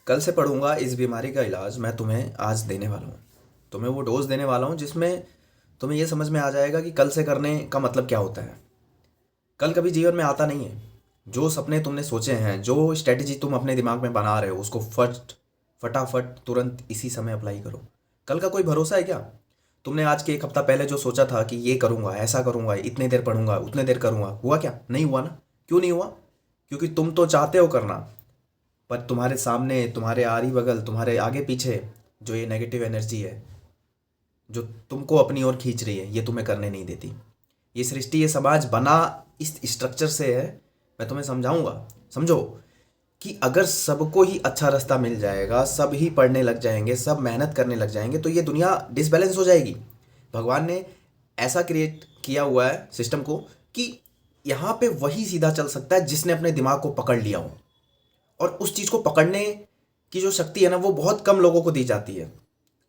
कल से पढ़ूंगा इस बीमारी का इलाज मैं तुम्हें आज देने वाला हूँ। तुम्हें वो डोज देने वाला हूँ जिसमें तुम्हें ये समझ में आ जाएगा कि कल से करने का मतलब क्या होता है। कल कभी जीवन में आता नहीं है। जो सपने तुमने सोचे हैं, जो स्ट्रेटजी तुम अपने दिमाग में बना रहे हो, उसको फटाफट तुरंत इसी समय अप्लाई करो। कल का कोई भरोसा है क्या? तुमने आज के एक हफ्ता पहले जो सोचा था कि ये करूँगा, ऐसा करूँगा, इतने देर पढ़ूंगा, उतने देर करूँगा, हुआ क्या? नहीं हुआ ना। क्यों नहीं हुआ? क्योंकि तुम तो चाहते हो करना, पर तुम्हारे सामने, तुम्हारे आरी बगल, तुम्हारे आगे पीछे जो ये नेगेटिव एनर्जी है, जो तुमको अपनी ओर खींच रही है, ये तुम्हें करने नहीं देती। ये सृष्टि, ये समाज बना इस स्ट्रक्चर से है। मैं तुम्हें समझाऊंगा। समझो कि अगर सबको ही अच्छा रास्ता मिल जाएगा, सब ही पढ़ने लग जाएंगे, सब मेहनत करने लग जाएंगे, तो ये दुनिया डिसबैलेंस हो जाएगी। भगवान ने ऐसा क्रिएट किया हुआ है सिस्टम को कि यहाँ पे वही सीधा चल सकता है जिसने अपने दिमाग को पकड़ लिया हो। और उस चीज़ को पकड़ने की जो शक्ति है ना, वो बहुत कम लोगों को दी जाती है।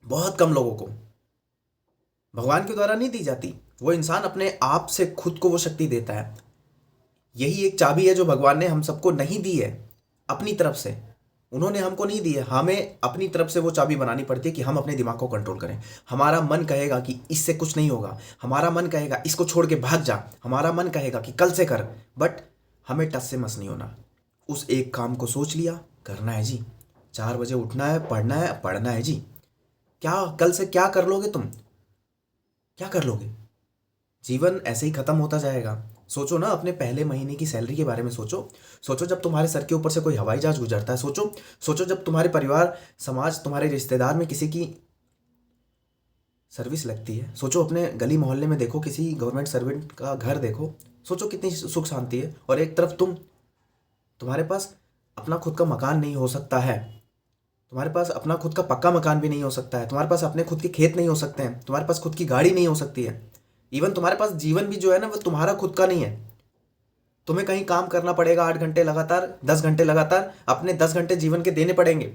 बहुत कम लोगों को, भगवान के द्वारा नहीं दी जाती। वो इंसान अपने आप से खुद को वो शक्ति देता है। यही एक चाबी है जो भगवान ने हम सबको नहीं दी है अपनी तरफ से। उन्होंने हमको नहीं दी है, हमें अपनी तरफ से वो चाबी बनानी पड़ती है कि हम अपने दिमाग को कंट्रोल करें। हमारा मन कहेगा कि इससे कुछ नहीं होगा, हमारा मन कहेगा इसको छोड़ के भाग जा, हमारा मन कहेगा कि कल से कर, बट हमें टस से मस नहीं होना। उस एक काम को सोच लिया, करना है जी। 4 बजे उठना है, पढ़ना है, पढ़ना है जी। क्या कल से क्या कर लोगे तुम? क्या कर लोगे? जीवन ऐसे ही खत्म होता जाएगा। सोचो ना, अपने पहले महीने की सैलरी के बारे में सोचो। सोचो जब तुम्हारे सर के ऊपर से कोई हवाई जहाज गुजरता है। सोचो, सोचो जब तुम्हारे परिवार, समाज, तुम्हारे रिश्तेदार में किसी की सर्विस लगती है। सोचो अपने गली मोहल्ले में देखो, किसी गवर्नमेंट सर्वेंट का घर देखो। सोचो कितनी सुख शांति है। और एक तरफ तुम्हारे पास अपना खुद का मकान नहीं हो सकता है। तुम्हारे पास अपना खुद का पक्का मकान भी नहीं हो सकता है। तुम्हारे पास अपने खुद के खेत नहीं हो सकते हैं। तुम्हारे पास खुद की गाड़ी नहीं हो सकती है। इवन तुम्हारे पास जीवन भी जो है ना, वो तुम्हारा खुद का नहीं है। तुम्हें कहीं काम करना पड़ेगा 8 घंटे लगातार, 10 घंटे लगातार, अपने 10 घंटे जीवन के देने पड़ेंगे।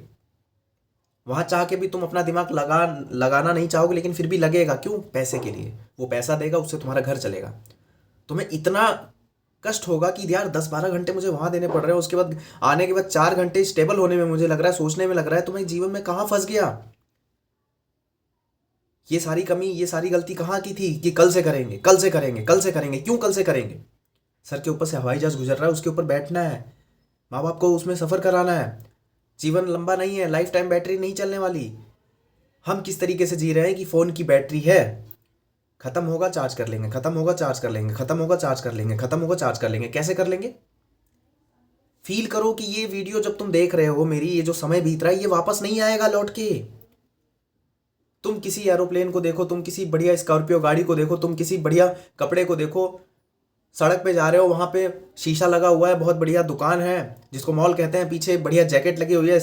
वहां चाह के भी तुम अपना दिमाग लगाना नहीं चाहोगे, लेकिन फिर भी लगेगा। क्यों? पैसे के लिए। वो पैसा देगा, उससे तुम्हारा घर चलेगा। तुम्हें इतना कष्ट होगा कि यार 10-12 घंटे मुझे वहां देने पड़ रहे हैं, उसके बाद आने के बाद 4 घंटे स्टेबल होने में मुझे लग रहा है, सोचने में लग रहा है तुम्हें जीवन में कहाँ फंस गया। ये सारी कमी, ये सारी गलती कहाँ की थी कि कल से करेंगे, कल से करेंगे, कल से करेंगे। क्यों कल से करेंगे? सर के ऊपर से हवाई जहाज गुजर रहा है, उसके ऊपर बैठना है, माँ बाप को उसमें सफ़र कराना है। जीवन लंबा नहीं है, लाइफ टाइम बैटरी नहीं चलने वाली। हम किस तरीके से जी रहे हैं कि फ़ोन की बैटरी है, खत्म होगा चार्ज कर लेंगे, खत्म होगा चार्ज कर लेंगे, खत्म होगा चार्ज कर लेंगे, खत्म होगा चार्ज कर लेंगे। कैसे कर लेंगे? फील करो कि ये वीडियो जब तुम देख रहे हो, मेरी ये जो समय बीत रहा है, ये वापस नहीं आएगा लौट के। तुम किसी एरोप्लेन को देखो, तुम किसी बढ़िया स्कॉर्पियो गाड़ी को देखो, तुम किसी बढ़िया कपड़े को देखो, सड़क पे जा रहे हो, वहां पे शीशा लगा हुआ है, बहुत बढ़िया दुकान है जिसको मॉल कहते हैं, पीछे बढ़िया जैकेट लगी हुई है,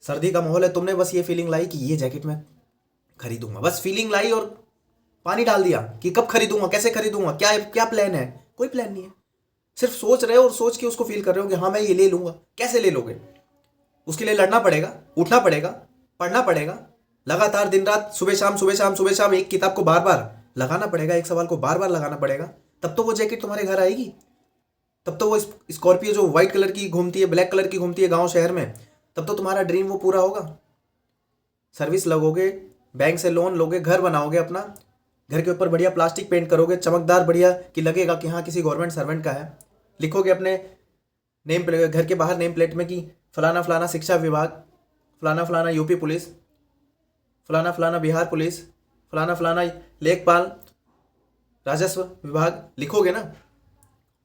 सर्दी का माहौल है। तुमने बस ये फीलिंग लाई कि ये जैकेट मैं खरीदूंगा, बस फीलिंग लाई और पानी डाल दिया कि कब खरीदूंगा, कैसे खरीदूंगा, क्या क्या प्लान है? कोई प्लान नहीं है। सिर्फ सोच रहे हो और सोच के उसको फील कर रहे हो कि हाँ मैं ये ले लूंगा। कैसे ले लोगे? उसके लिए लड़ना पड़ेगा, उठना पड़ेगा, पढ़ना पड़ेगा लगातार, दिन रात, सुबह शाम, सुबह शाम, सुबह शाम, एक किताब को बार बार लगाना पड़ेगा, एक सवाल को बार बार लगाना पड़ेगा। तब तो वो जैकेट तुम्हारे घर आएगी। तब तो वो स्कॉर्पियो जो व्हाइट कलर की घूमती है, ब्लैक कलर की घूमती है गांव शहर में, तब तो तुम्हारा ड्रीम वो पूरा होगा। सर्विस लगोगे, बैंक से लोन लोगे, घर बनाओगे अपना, घर के ऊपर बढ़िया प्लास्टिक पेंट करोगे, चमकदार बढ़िया, कि लगेगा कि हाँ किसी गवर्नमेंट सर्वेंट का है। लिखोगे अपने नेम प्लेट, घर के बाहर नेम प्लेट में कि फलाना फलाना शिक्षा विभाग, फलाना फलाना यूपी पुलिस, फलाना फलाना बिहार पुलिस, फलाना फलाना लेखपाल, राजस्व विभाग। लिखोगे ना।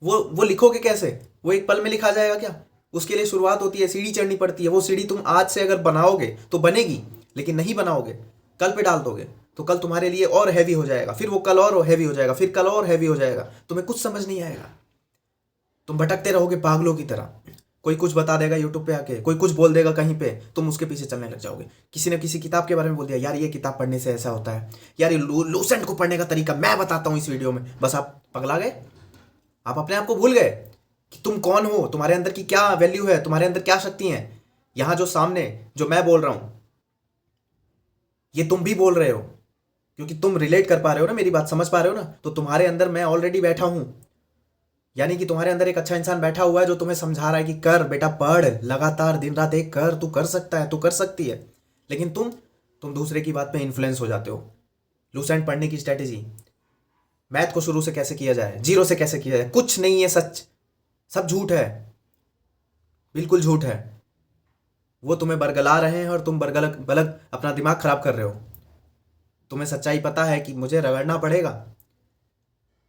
वो लिखोगे कैसे? वो एक पल में लिखा जाएगा क्या? उसके लिए शुरुआत होती है, सीढ़ी चढ़नी पड़ती है। वो सीढ़ी तुम आज से अगर बनाओगे तो बनेगी, लेकिन नहीं बनाओगे, कल पे डाल दोगे, तो कल तुम्हारे लिए और हैवी हो जाएगा, फिर वो कल और हैवी हो जाएगा, फिर कल और हैवी हो जाएगा। तुम्हें कुछ समझ नहीं आएगा। तुम भटकते रहोगे पागलों की तरह। कोई कुछ बता देगा यूट्यूब पे आके, कोई कुछ बोल देगा कहीं पे, तुम उसके पीछे चलने लग जाओगे। किसी ने किसी किताब के बारे में बोल दिया, यार ये किताब पढ़ने से ऐसा होता है, यार ये लूसेंट को पढ़ने का तरीका मैं बताता हूँ इस वीडियो में। बस आप पगला गए। आप अपने आप को भूल गए कि तुम कौन हो, तुम्हारे अंदर की क्या वैल्यू है, तुम्हारे अंदर क्या शक्ति है। यहां जो सामने जो मैं बोल रहा हूं, ये तुम भी बोल रहे हो, क्योंकि तुम रिलेट कर पा रहे हो ना, मेरी बात समझ पा रहे हो ना, तो तुम्हारे अंदर मैं ऑलरेडी बैठा हूं। यानी कि तुम्हारे अंदर एक अच्छा इंसान बैठा हुआ है जो तुम्हें समझा रहा है कि कर बेटा, पढ़ लगातार, दिन रात एक कर, तू कर सकता है, तू कर सकती है। लेकिन तुम दूसरे की बात पे इन्फ्लुएंस हो जाते हो। लूसेंट पढ़ने की स्ट्रैटेजी, मैथ को शुरू से कैसे किया जाए, जीरो से कैसे किया जाए, कुछ नहीं है सच, सब झूठ है, बिल्कुल झूठ है। वो तुम्हें बरगला रहे हैं और तुम बरगलक बलक अपना दिमाग खराब कर रहे हो। तुम्हें सच्चाई पता है कि मुझे रगड़ना पड़ेगा,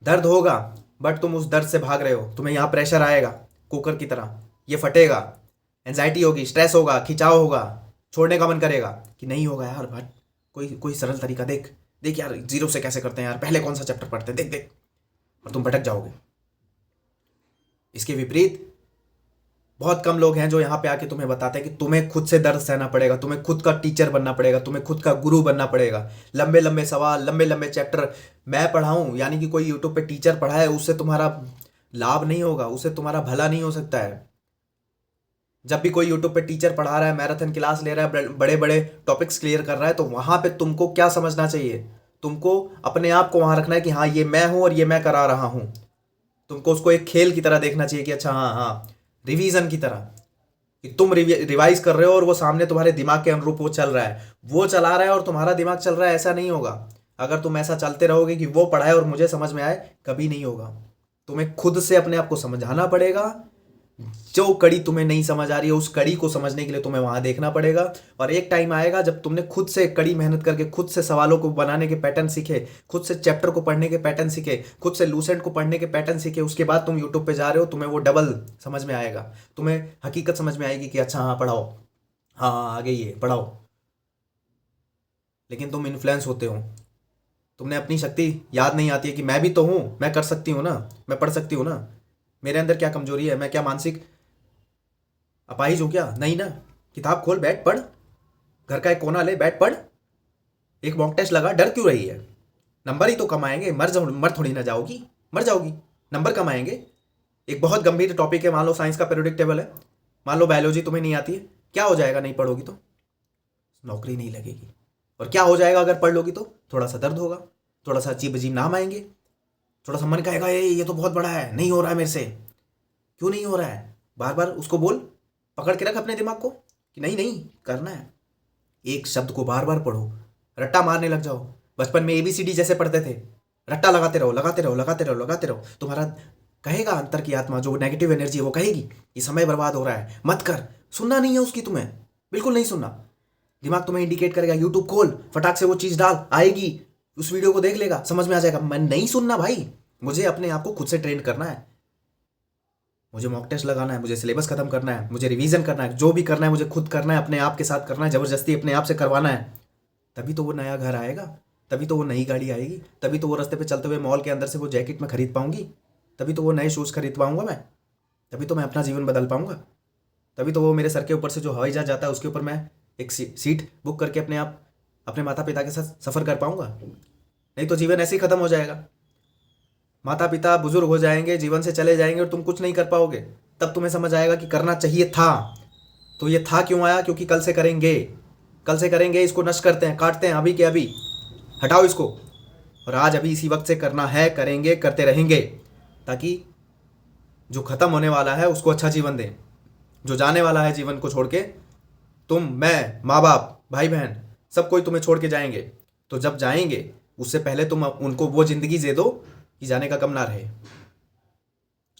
दर्द होगा, बट तुम उस दर्द से भाग रहे हो। तुम्हें यहाँ प्रेशर आएगा कुकर की तरह, ये फटेगा, एंजाइटी होगी, स्ट्रेस होगा, खिंचाव होगा, छोड़ने का मन करेगा कि नहीं होगा यार, बट कोई कोई सरल तरीका देख देख यार, जीरो से कैसे करते हैं यार, पहले कौन सा चैप्टर पढ़ते हैं, देख देख, और तुम भटक जाओगे। इसके विपरीत बहुत कम लोग हैं जो यहाँ पे आके तुम्हें बताते हैं कि तुम्हें खुद से दर्द सहना पड़ेगा, तुम्हें खुद का टीचर बनना पड़ेगा, तुम्हें खुद का गुरु बनना पड़ेगा। लंबे लंबे सवाल, लंबे लंबे चैप्टर मैं पढ़ाऊँ, यानी कि कोई यूट्यूब पे टीचर पढ़ाए, उससे तुम्हारा लाभ नहीं होगा, उससे तुम्हारा भला नहीं हो सकता है। जब भी कोई यूट्यूब पे टीचर पढ़ा रहा है, मैराथन क्लास ले रहा है, बड़े बड़े टॉपिक्स क्लियर कर रहा है, तो वहाँ पे तुमको क्या समझना चाहिए? तुमको अपने आप को वहाँ रखना है कि हाँ ये मैं हूँ और ये मैं करा रहा हूँ। तुमको उसको एक खेल की तरह देखना चाहिए कि अच्छा हाँ हाँ, रिवीजन की तरह, कि तुम रिवाइज कर रहे हो और वो सामने तुम्हारे दिमाग के अनुरूप वो चल रहा है, वो चला रहा है और तुम्हारा दिमाग चल रहा है। ऐसा नहीं होगा। अगर तुम ऐसा चलते रहोगे कि वो पढ़ाए और मुझे समझ में आए, कभी नहीं होगा। तुम्हें खुद से अपने आप को समझाना पड़ेगा। जो कड़ी तुम्हें नहीं समझ आ रही है, उस कड़ी को समझने के लिए तुम्हें वहां देखना पड़ेगा। और एक टाइम आएगा जब तुमने खुद से कड़ी मेहनत करके, खुद से सवालों को बनाने के पैटर्न सीखे, खुद से चैप्टर को पढ़ने के पैटर्न सीखे, खुद से लूसेंट को पढ़ने के पैटर्न सीखे, उसके बाद तुम यूट्यूब पे जा रहे हो, तुम्हें वो डबल समझ में आएगा। तुम्हें हकीकत समझ में आएगी कि अच्छा हाँ पढ़ाओ, हाँ हाँ आगे ये पढ़ाओ। लेकिन तुम इन्फ्लुएंस होते हो, तुमने अपनी शक्ति याद नहीं आती है कि मैं भी तो हूँ, मैं कर सकती हूँ ना, मैं पढ़ सकती हूँ ना, मेरे अंदर क्या कमजोरी है, मैं क्या मानसिक अपाहिज हूँ क्या? नहीं ना। किताब खोल, बैठ पढ़, घर का एक कोना ले, बैठ पढ़, एक मॉक टेस्ट लगा, डर क्यों रही है? नंबर ही तो कमाएंगे, मर थोड़ी ना जाओगी, मर जाओगी, नंबर कमाएंगे। एक बहुत गंभीर टॉपिक है, मान लो साइंस का पीरियोडिक टेबल है, मान लो बायोलॉजी तुम्हें नहीं आती है, क्या हो जाएगा नहीं पढ़ोगी तो? नौकरी नहीं लगेगी। और क्या हो जाएगा अगर पढ़ लोगी तो? थोड़ा सा दर्द होगा, थोड़ा सा अजीब अजीब नाम आएंगे, थोड़ा सा मन कहेगा ये तो बहुत बड़ा है, नहीं हो रहा है मेरे से। क्यों नहीं हो रहा है? बार बार उसको बोल, पकड़ के रख अपने दिमाग को कि नहीं नहीं करना है। एक शब्द को बार बार पढ़ो, रट्टा मारने लग जाओ। बचपन में ABCD जैसे पढ़ते थे, रट्टा लगाते रहो, लगाते रहो, लगाते रहो, लगाते रहो। तुम्हारा कहेगा अंतर की आत्मा, जो नेगेटिव एनर्जी है, वो कहेगी ये समय बर्बाद हो रहा है, मत कर। सुनना नहीं है उसकी, तुम्हें बिल्कुल नहीं सुनना। दिमाग तुम्हें इंडिकेट करेगा, यूट्यूब खोल, फटाक से वो चीज़ डाल, आएगी, उस वीडियो को देख लेगा, समझ में आ जाएगा। मैं नहीं सुनना भाई, मुझे अपने आप को खुद से ट्रेन करना है, मुझे मॉक टेस्ट लगाना है, मुझे सिलेबस खत्म करना है, मुझे रिवीजन करना है, जो भी करना है मुझे खुद करना है, अपने आप के साथ करना है, ज़बरदस्ती अपने आप से करवाना है। तभी तो वो नया घर आएगा, तभी तो वो नई गाड़ी आएगी, तभी तो वो रास्ते पे चलते हुए मॉल के अंदर से वो जैकेट मैं खरीद पाऊंगी, तभी तो वो नए शूज़ खरीद पाऊंगा मैं, तभी तो मैं अपना जीवन बदल पाऊंगा, तभी तो वो मेरे सर के ऊपर से जो हवाई जहाज जाता है उसके ऊपर मैं एक सीट बुक करके अपने आप अपने माता पिता के साथ सफ़र कर पाऊंगा। नहीं तो जीवन ऐसे ही ख़त्म हो जाएगा। माता पिता बुजुर्ग हो जाएंगे, जीवन से चले जाएंगे और तुम कुछ नहीं कर पाओगे। तब तुम्हें समझ आएगा कि करना चाहिए था। तो ये था क्यों आया? क्योंकि कल से करेंगे, कल से करेंगे, इसको नष्ट करते हैं, काटते हैं अभी के अभी, हटाओ इसको। और आज अभी इसी वक्त से करना है, करेंगे, करते रहेंगे, ताकि जो ख़त्म होने वाला है उसको अच्छा जीवन दें। जो जाने वाला है जीवन को छोड़ के, तुम, मैं, माँ बाप, भाई बहन, सब कोई तुम्हें छोड़ के जाएंगे। तो जब जाएंगे उससे पहले तुम उनको वो ज़िंदगी दे दो कि जाने का गम ना रहे।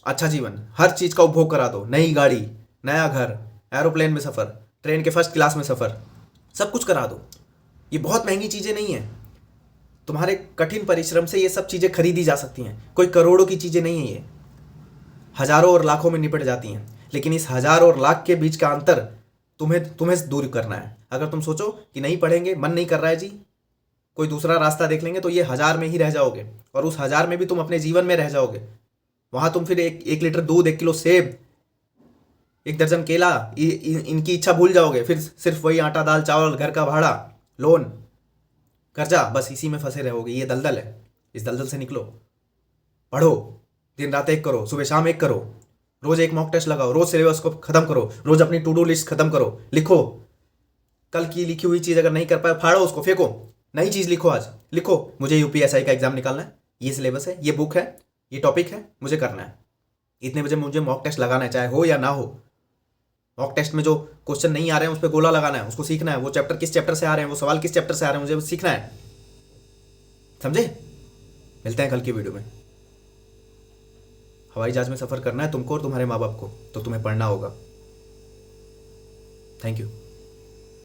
अच्छा जीवन, हर चीज़ का उपभोग करा दो, नई गाड़ी, नया घर, एरोप्लेन में सफ़र, ट्रेन के फर्स्ट क्लास में सफ़र, सब कुछ करा दो। ये बहुत महंगी चीज़ें नहीं हैं, तुम्हारे कठिन परिश्रम से ये सब चीज़ें खरीदी जा सकती हैं। कोई करोड़ों की चीज़ें नहीं हैं, ये हज़ारों और लाखों में निपट जाती हैं। लेकिन इस हज़ार और लाख के बीच का अंतर तुम्हें दूर करना है। अगर तुम सोचो कि नहीं पढ़ेंगे, मन नहीं कर रहा है जी, कोई दूसरा रास्ता देख लेंगे, तो ये हज़ार में ही रह जाओगे, और उस हज़ार में भी तुम अपने जीवन में रह जाओगे। वहाँ तुम फिर एक लीटर दूध, 1 किलो सेब, 1 दर्जन केला, इनकी इच्छा भूल जाओगे। फिर सिर्फ वही आटा दाल चावल, घर का भाड़ा, लोन, कर्जा, बस इसी में फंसे रहोगे। ये दलदल है, इस दलदल से निकलो। पढ़ो, दिन रात एक करो, सुबह शाम एक करो, रोज एक मॉक टेस्ट लगाओ, रोज सिलेबस को खत्म करो, रोज अपनी टू डू लिस्ट खत्म करो, लिखो। कल की लिखी हुई चीज़ अगर नहीं कर पाए, फाड़ो उसको, फेंको, नई चीज़ लिखो। आज लिखो, मुझे UPSI का एग्जाम निकालना है, ये सिलेबस है, ये बुक है, ये टॉपिक है, मुझे करना है। इतने बजे मुझे मॉक टेस्ट लगाना है, चाहे हो या ना हो। मॉक टेस्ट में जो क्वेश्चन नहीं आ रहे हैं उस पर गोला लगाना है, उसको सीखना है। वो चैप्टर किस चैप्टर से आ रहे हैं, वो सवाल किस चैप्टर से आ रहे हैं, मुझे सीखना है। समझे? मिलते हैं कल की वीडियो में। हवाई जहाज में सफ़र करना है तुमको और तुम्हारे माँ बाप को, तो तुम्हें पढ़ना होगा। Thank you.